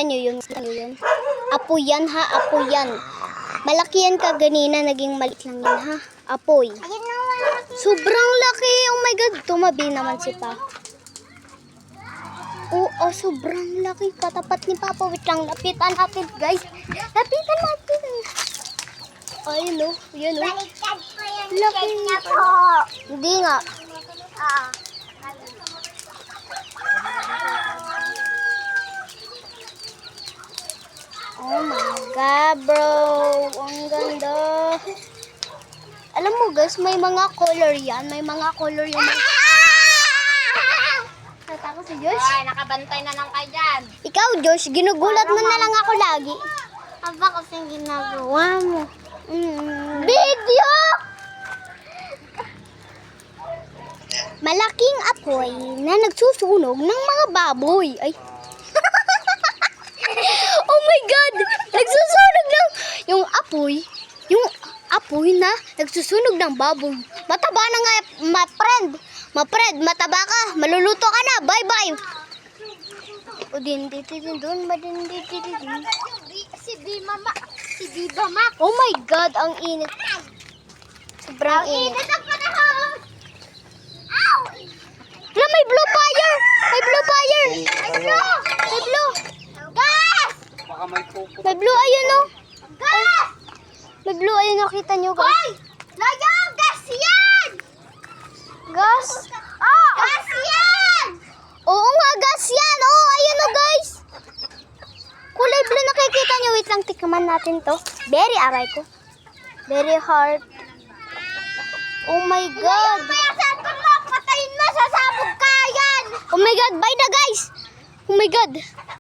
nyo yun. Apoy yan ha, apoy yan. Malaki yan kaganina, naging maliit lang yan ha. Apoy. Sobrang laki. Oh my God. Tumabi naman si Pa. Oo, sobrang laki. Katapat ni Papa. Wait lang, lapitan natin guys. Lapitan natin. Ayun o. Yan o. Laki. Hindi nga. Oh my God, bro. Ang ganda. Alam mo guys, may mga color yan. May mga color yan. Natakot si Josh. Ay, nakabantay na lang kayo dyan. Ikaw, Josh, ginugulat mo na lang ako lagi. Aba kasi ginagawa mo. Video! Malaking apoy na nagsusunog ng mga baboy. Ay. Oh my God! Nagsusunog ng yung apoy na nagsusunog ng baboy. Mataba na nga, ma-friend, mataba ka, maluluto ka na, bye-bye. O din, doon, Si Biba Mac. Oh my God, ang init. Sobrang init. Ang panahon. Ow! Wala, may blue fire! May blue fire! May blue! Gas! Baka may pupo. May blue, ayun o. Gas! May blue, ayun o, kita nyo guys. Hoy! Layang! Gas yan! Gas? Gas yan! Oo nga, gas yan. Oo, ayun o guys. Kulay blue, nakikita nyo. Wait lang, tikman natin to. Very aray ko. Very hard. Oh my God. Kaya saan ko mo? Patayin mo! Sasabog ka yan! Oh my God, bye na guys. Oh my God.